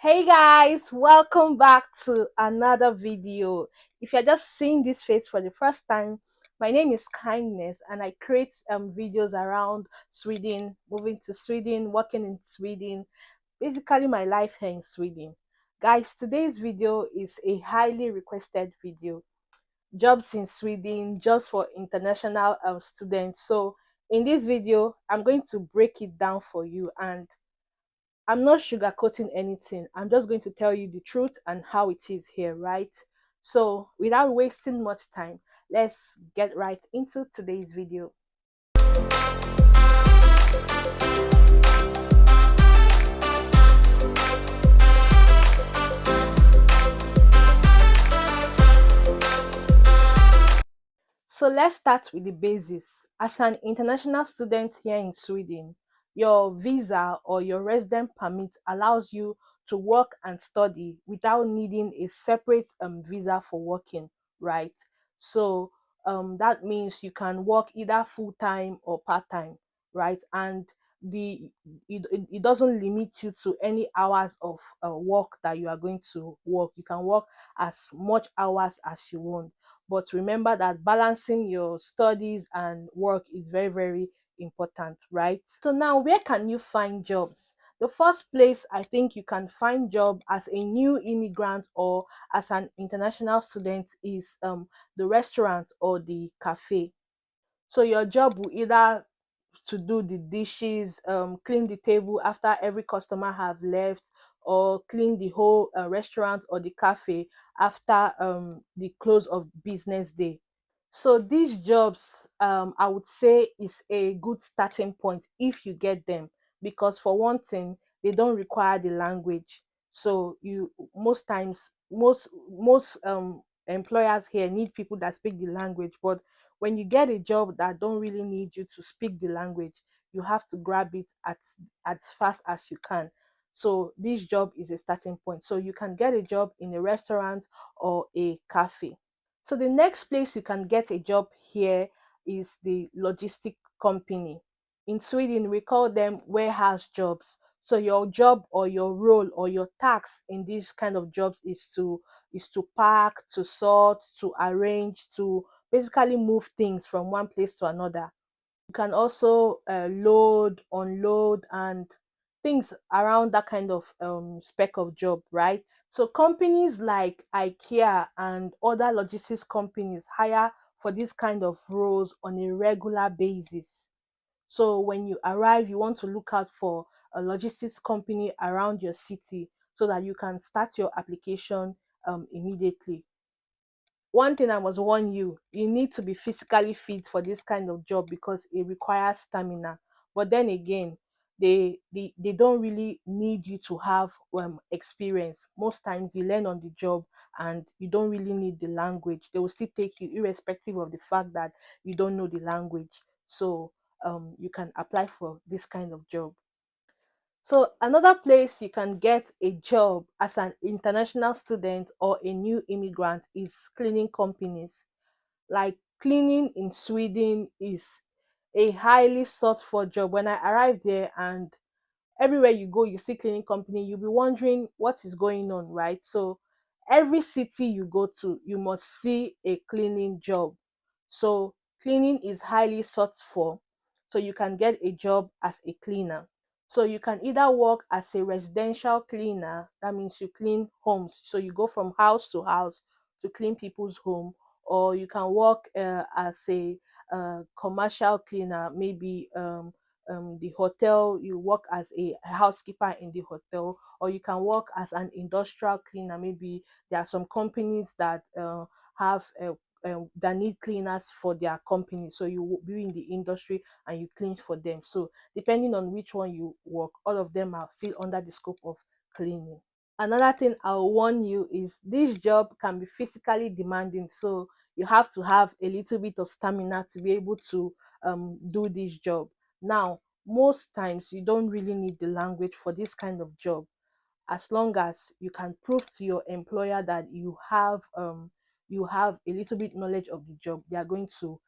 Hey guys, welcome back to another video. If you're just seeing this face for the first time, my name is Kindness and I create videos around Sweden, moving to Sweden, working in Sweden, basically my life here in Sweden. Guys, today's video is a highly requested video. Jobs in Sweden, just for international students. So in this video, I'm going to break it down for you, and I'm not sugarcoating anything. I'm just going to tell you the truth and how it is here, right? So, without wasting much time, let's get right into today's video. So let's start with the basics. As an international student here in Sweden, your visa or your resident permit allows you to work and study without needing a separate visa for working, right? So that means you can work either full time or part time, right? And the it doesn't limit you to any hours of work that you are going to work. You can work as much hours as you want, but remember that balancing your studies and work is very, very important, right? So now, where can you find jobs? The first place I think you can find job as a new immigrant or as an international student is the restaurant or the cafe. So your job will either to do the dishes, clean the table after every customer have left, or clean the whole restaurant or the cafe after the close of business day. So these jobs, I would say, is a good starting point if you get them, because for one thing, they don't require the language. So you most times most employers here need people that speak the language, but when you get a job that don't really need you to speak the language, you have to grab it at as fast as you can. So this job is a starting point. So you can get a job in a restaurant or a cafe. So the next place you can get a job here is the Logistic Company. In Sweden, we call them warehouse jobs. So your job or your role or your task in these kind of jobs is to pack, to sort, to arrange, to basically move things from one place to another. You can also load, unload, and things around that kind of spec of job, right? So companies like IKEA and other logistics companies hire for this kind of roles on a regular basis. So when you arrive, you want to look out for a logistics company around your city so that you can start your application immediately. One thing I must warn you, you need to be physically fit for this kind of job because it requires stamina. But then again, they don't really need you to have experience. Most times you learn on the job and you don't really need the language. They will still take you irrespective of the fact that you don't know the language. So you can apply for this kind of job. So another place you can get a job as an international student or a new immigrant is cleaning companies. Like cleaning in Sweden is a highly sought for job. When I arrived there and everywhere you go you see cleaning company, you'll be wondering what is going on, right? So every city you go to you must see a cleaning job. So cleaning is highly sought for, so you can get a job as a cleaner. So you can either work as a residential cleaner, that means you clean homes, so you go from house to house to clean people's home, or you can work as a commercial cleaner, maybe the hotel, you work as a housekeeper in the hotel, or you can work as an industrial cleaner. Maybe there are some companies that have that need cleaners for their company, so you will be in the industry and you clean for them. So depending on which one you work, all of them are still under the scope of cleaning. Another thing I'll warn you is this job can be physically demanding, so you have to have a little bit of stamina to be able to do this job. Now, most times you don't really need the language for this kind of job, as long as you can prove to your employer that you have a little bit knowledge of the job. They are going to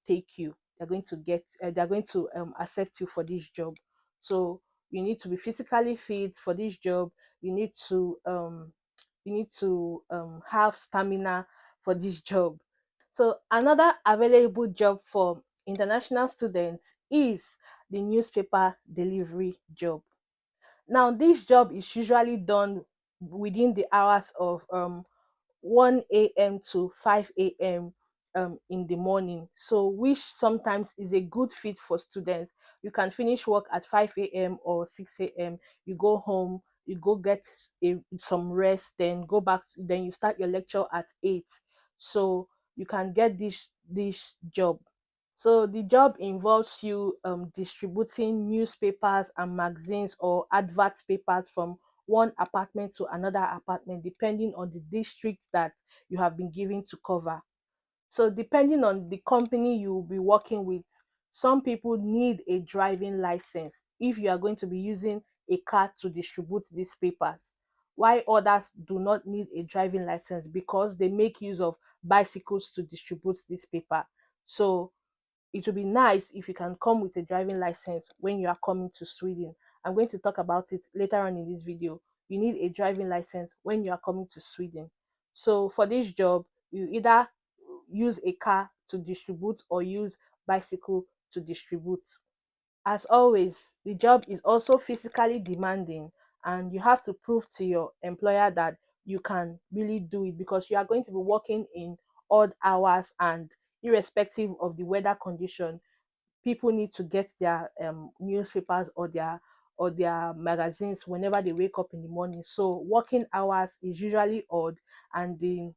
take you. They're going to accept you for this job. So you need to be physically fit for this job. you need to have stamina for this job. So another available job for international students is the newspaper delivery job. Now, this job is usually done within the hours of 1 a.m. to 5 a.m. In the morning. So, which sometimes is a good fit for students. You can finish work at 5 a.m. or 6 a.m. You go home, you go get some rest, then go back, then you start your lecture at 8. So, you can get this job. So the job involves you distributing newspapers and magazines or advert papers from one apartment to another apartment, depending on the district that you have been given to cover. So depending on the company you will be working with, some people need a driving license if you are going to be using a car to distribute these papers, while others do not need a driving license because they make use of bicycles to distribute this paper. So it would be nice if you can come with a driving license when you are coming to Sweden. I'm going to talk about it later on in this video. You need a driving license when you are coming to Sweden. So for this job, you either use a car to distribute or use bicycle to distribute. As always, the job is also physically demanding, and you have to prove to your employer that you can really do it because you are going to be working in odd hours, and irrespective of the weather condition, people need to get their newspapers or their magazines whenever they wake up in the morning. So working hours is usually odd, and the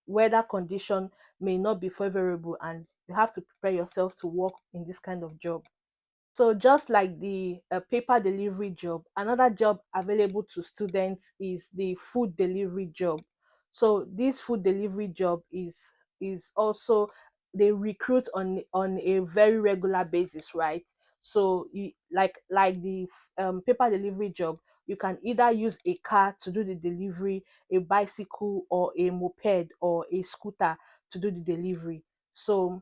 weather condition may not be favorable, and you have to prepare yourself to work in this kind of job. So just like the paper delivery job, another job available to students is the food delivery job. So this food delivery job is also, they recruit on a very regular basis, right? So you, like the paper delivery job, you can either use a car to do the delivery, a bicycle or a moped or a scooter to do the delivery. So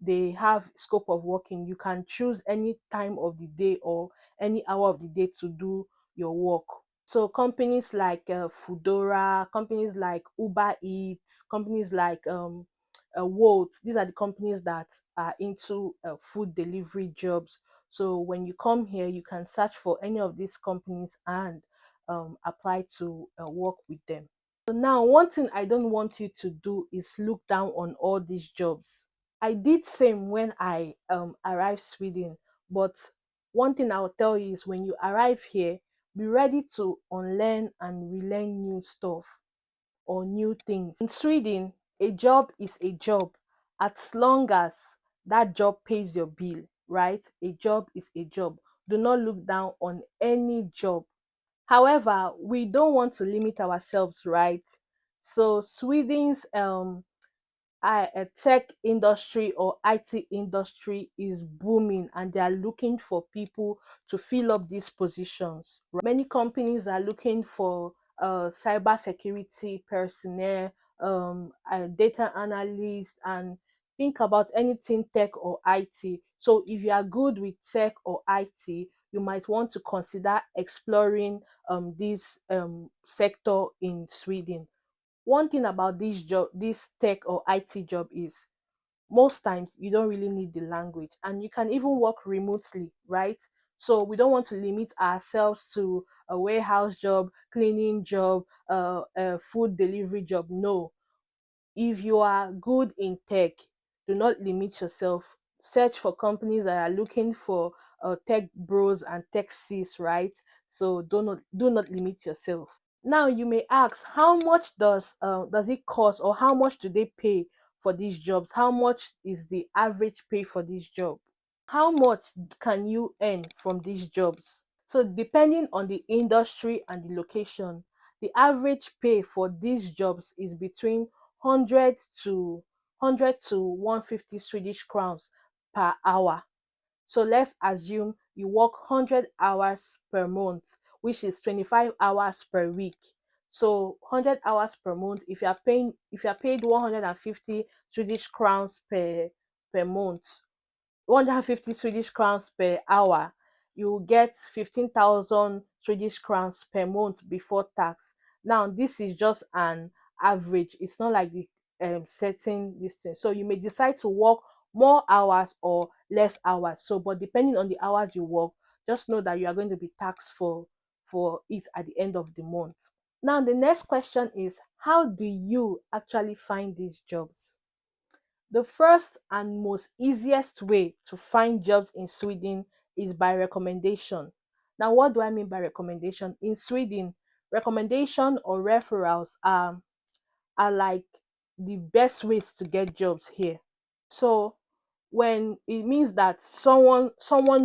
they have scope of working. You can choose any time of the day or any hour of the day to do your work. So companies like Foodora, companies like Uber Eats, companies like Wolt, these are the companies that are into food delivery jobs. So when you come here, you can search for any of these companies and apply to work with them. So now, one thing I don't want you to do is look down on all these jobs. I did same when I arrived Sweden, but one thing I'll tell you is when you arrive here, be ready to unlearn and relearn new stuff or new things. In Sweden, a job is a job as long as that job pays your bill, right? A job is a job. Do not look down on any job. However, we don't want to limit ourselves, right? So Sweden's tech industry or IT industry is booming, and they are looking for people to fill up these positions. Many companies are looking for cyber security personnel, data analysts, and think about anything tech or IT. So if you are good with tech or IT, you might want to consider exploring this sector in Sweden. One thing about this job, this tech or IT job, is most times you don't really need the language, and you can even work remotely, right? So we don't want to limit ourselves to a warehouse job, cleaning job, a food delivery job. No, if you are good in tech, do not limit yourself. Search for companies that are looking for tech bros and tech sis, right? So do not limit yourself. Now you may ask, how much does it cost, or how much do they pay for these jobs? How much is the average pay for this job? How much can you earn from these jobs? So depending on the industry and the location, the average pay for these jobs is between 100 to 100 to 150 Swedish crowns per hour. So let's assume you work 100 hours per month, which is 25 hours per week. So 100 hours per month, if you are paid 150 Swedish crowns per month, 150 Swedish crowns per hour, you get 15,000 Swedish crowns per month before tax. Now, this is just an average. It's not like the setting this thing. So you may decide to work more hours or less hours. So, but depending on the hours you work, just know that you are going to be taxed for it at the end of the month. Now, the next question is, how do you actually find these jobs? The first and most easiest way to find jobs in Sweden is by recommendation. Now, what do I mean by recommendation? In Sweden, recommendation or referrals are like the best ways to get jobs here. So when it means that someone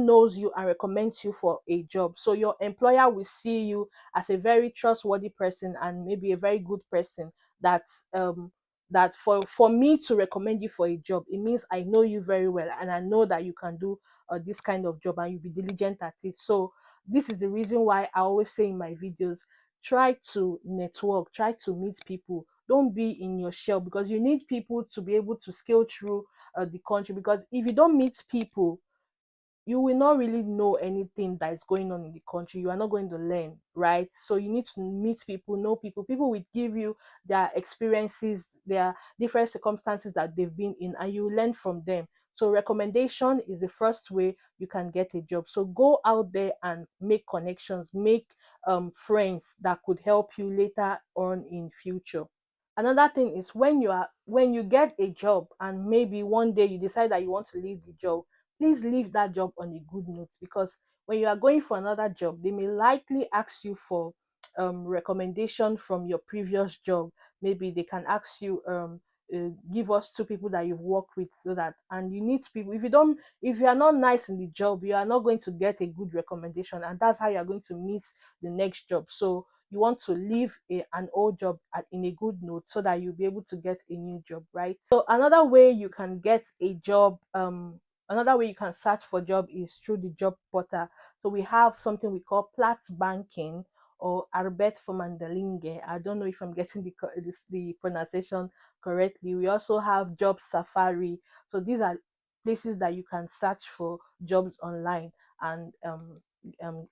knows you and recommends you for a job, so your employer will see you as a very trustworthy person and maybe a very good person, that um that for me to recommend you for a job, it means I know you very well and I know that you can do this kind of job and you'll be diligent at it. So this is the reason why I always say in my videos, try to network, try to meet people, don't be in your shell, because you need people to be able to scale through the country. Because if you don't meet people, you will not really know anything that is going on in the country. You are not going to learn, right? So you need to meet people, know people. People will give you their experiences, their different circumstances that they've been in, and you learn from them. So recommendation is the first way you can get a job. So go out there and make connections, make friends that could help you later on in future. Another thing is, when you get a job and maybe one day you decide that you want to leave the job, please leave that job on a good note, because when you are going for another job, they may likely ask you for recommendation from your previous job. Maybe they can ask you, give us two people that you've worked with, so that, and you need people. If you are not nice in the job, you are not going to get a good recommendation, and that's how you are going to miss the next job. So you want to leave an old job in a good note, so that you'll be able to get a new job, right? So another way you can get a job, another way you can search for job is through the job portal. So we have something we call Platz Banking or Arbet for Mandalinge. I don't know if I'm getting the pronunciation correctly. We also have Job Safari. So these are places that you can search for jobs online and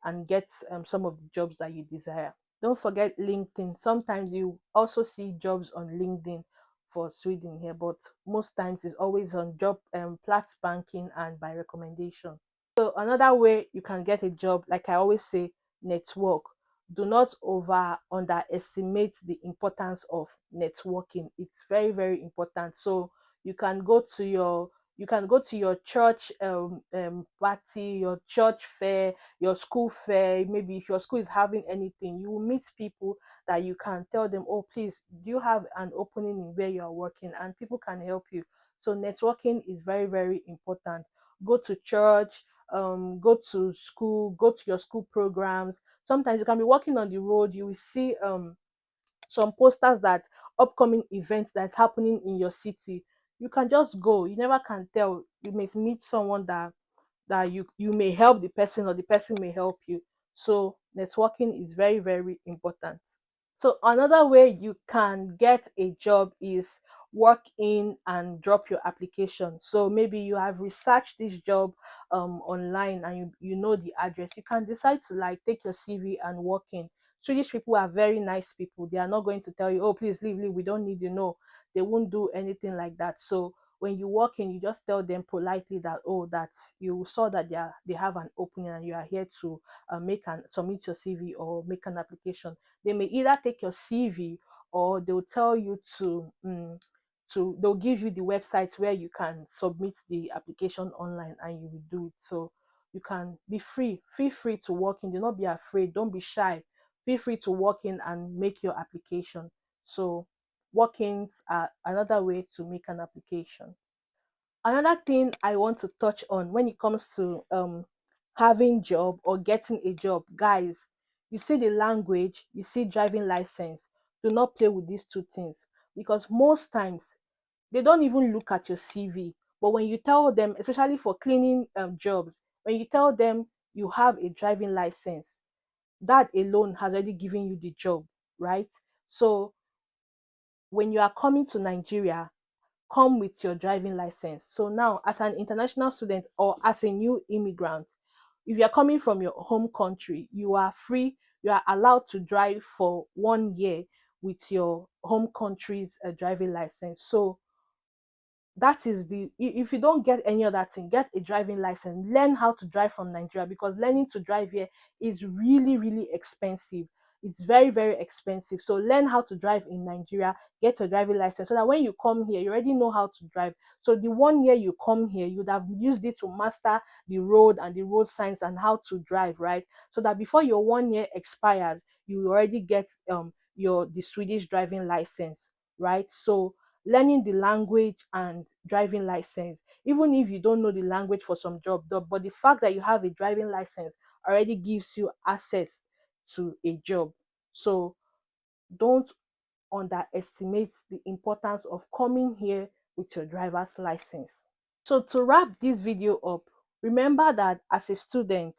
and get some of the jobs that you desire. Don't forget LinkedIn. Sometimes you also see jobs on LinkedIn for Sweden here, but most times it's always on job Platz Banking and by recommendation. So another way you can get a job, like I always say, network. Do not underestimate the importance of networking. It's very, very important. So you can go to your church party, your church fair, your school fair. Maybe if your school is having anything, you will meet people that you can tell them, oh, please, do you have an opening in where you are working? And people can help you. So networking is very, very important. Go to church, go to school, go to your school programs. Sometimes you can be walking on the road, you will see some posters that upcoming events that's happening in your city. You can just go. You never can tell. You may meet someone that you may help the person, or the person may help you. So networking is very, very important. So another way you can get a job is work in and drop your application. So maybe you have researched this job online and you know the address. You can decide to like take your CV and work in. Swedish people are very nice people. They are not going to tell you, oh, please leave, leave, we don't need you. No, they won't do anything like that. So when you walk in, you just tell them politely that, oh, that you saw that they have an opening and you are here to make and submit your CV or make an application. They may either take your CV, or they'll tell you they'll give you the website where you can submit the application online and you will do it. So you can be free, feel free to walk in. Do not be afraid, don't be shy. Feel free to walk in and make your application. So walk-ins are another way to make an application. Another thing I want to touch on when it comes to having job or getting a job, guys, you see the language, you see driving license. Do not play with these two things, because most times they don't even look at your CV. But when you tell them, especially for cleaning jobs, when you tell them you have a driving license, that alone has already given you the job, right? So when you are coming to Nigeria, come with your driving license. So now, as an international student or as a new immigrant, if you're coming from your home country, you are free, you are allowed to drive for 1 year with your home country's driving license. So that is if you don't get any other thing, get a driving license, learn how to drive from Nigeria, because learning to drive here is really, really expensive. It's very, very expensive. So learn how to drive in Nigeria, get a driving license, so that when you come here, you already know how to drive. So the 1 year you come here, you'd have used it to master the road and the road signs and how to drive, right? So that before your 1 year expires, you already get your the Swedish driving license, right? So learning the language and driving license, even if you don't know the language for some job, but the fact that you have a driving license already gives you access to a job. So don't underestimate the importance of coming here with your driver's license. So to wrap this video up, remember that as a student,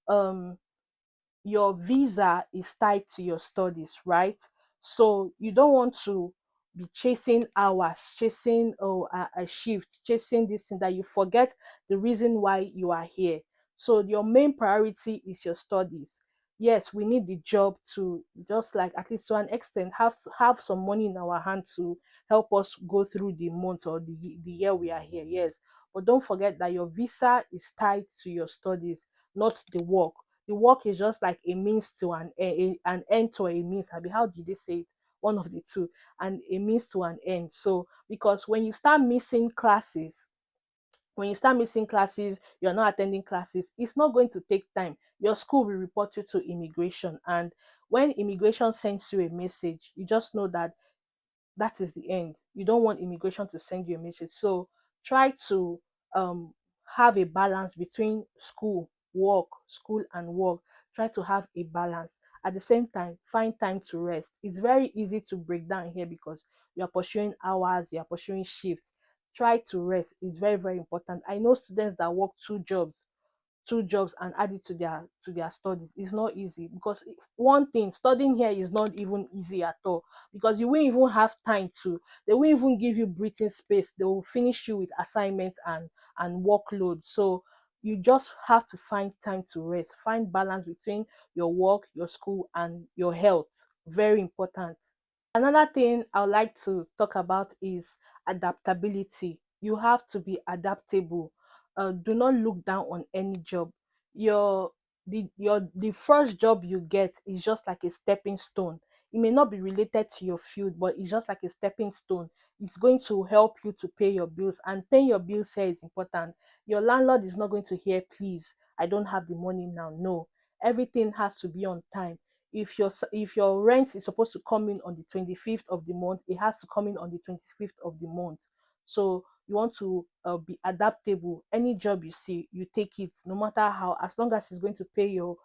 um your visa is tied to your studies, right? So you don't want to be chasing hours, chasing a shift, chasing this thing that you forget the reason why you are here. So your main priority is your studies. Yes, we need the job to, just like at least to an extent, have some money in our hand to help us go through the month or the year we are here. Yes, but don't forget that your visa is tied to your studies, not the work. The work is just like a means to an end to a means. Abi, how did they say it? One of the two, and a means to an end. So because when you start missing classes, you're not attending classes, it's not going to take time. Your school will report you to immigration, and when immigration sends you a message, you just know that that is the end. You don't want immigration to send you a message. So try to um, have a balance between school and work. Try to have a balance. At the same time, find time to rest. It's very easy to break down here because you are pursuing hours, you are pursuing shifts. Try to rest. It's very, very important. I know students that work two jobs and add it to their studies. It's not easy, because one thing, studying here is not even easy at all, because you won't even have time to, they won't even give you breathing space. They will finish you with assignments and workload. So you just have to find time to rest, find balance between your work, your school, and your health. Very important. Another thing I would like to talk about is adaptability. You have to be adaptable. Do not look down on any job. Your the first job you get is just like a stepping stone. It may not be related to your field, but it's just like a stepping stone. It's going to help you to pay your bills, and paying your bills here is important. Your landlord is not going to hear, please, I don't have the money now. No, everything has to be on time. If your rent is supposed to come in on the 25th of the month, it has to come in on the 25th of the month. So you want to be adaptable. Any job you see, you take it, no matter how, as long as it's going to pay your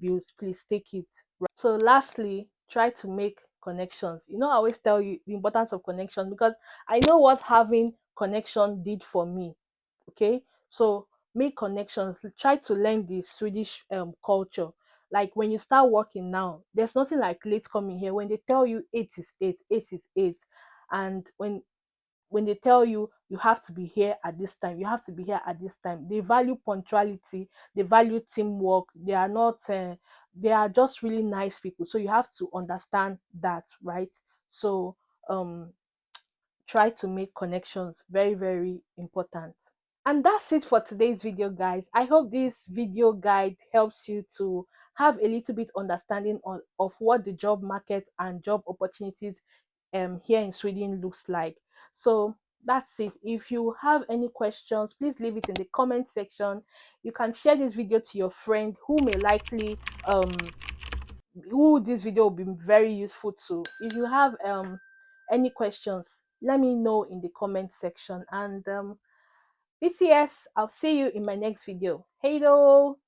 bills, please take it. So lastly, try to make connections. I always tell you the importance of connection, because I know what having connection did for me. Okay, so make connections, try to learn the Swedish culture. Like when you start working now, there's nothing like late coming here. When they tell you 8 is 8, 8 is 8, and when they tell you you have to be here at this time, you have to be here at this time. They value punctuality, they value teamwork. They are not they are just really nice people, so you have to understand that, right? So um try to make connections, very, very important. And that's it for today's video, guys. I hope this video guide helps you to have a little bit understanding of what the job market and job opportunities here in Sweden looks like. So that's it. If you have any questions, please leave it in the comment section. You can share this video to your friend who may likely who this video will be very useful to. If you have any questions, let me know in the comment section. And BTS, I'll see you in my next video. Hey, though.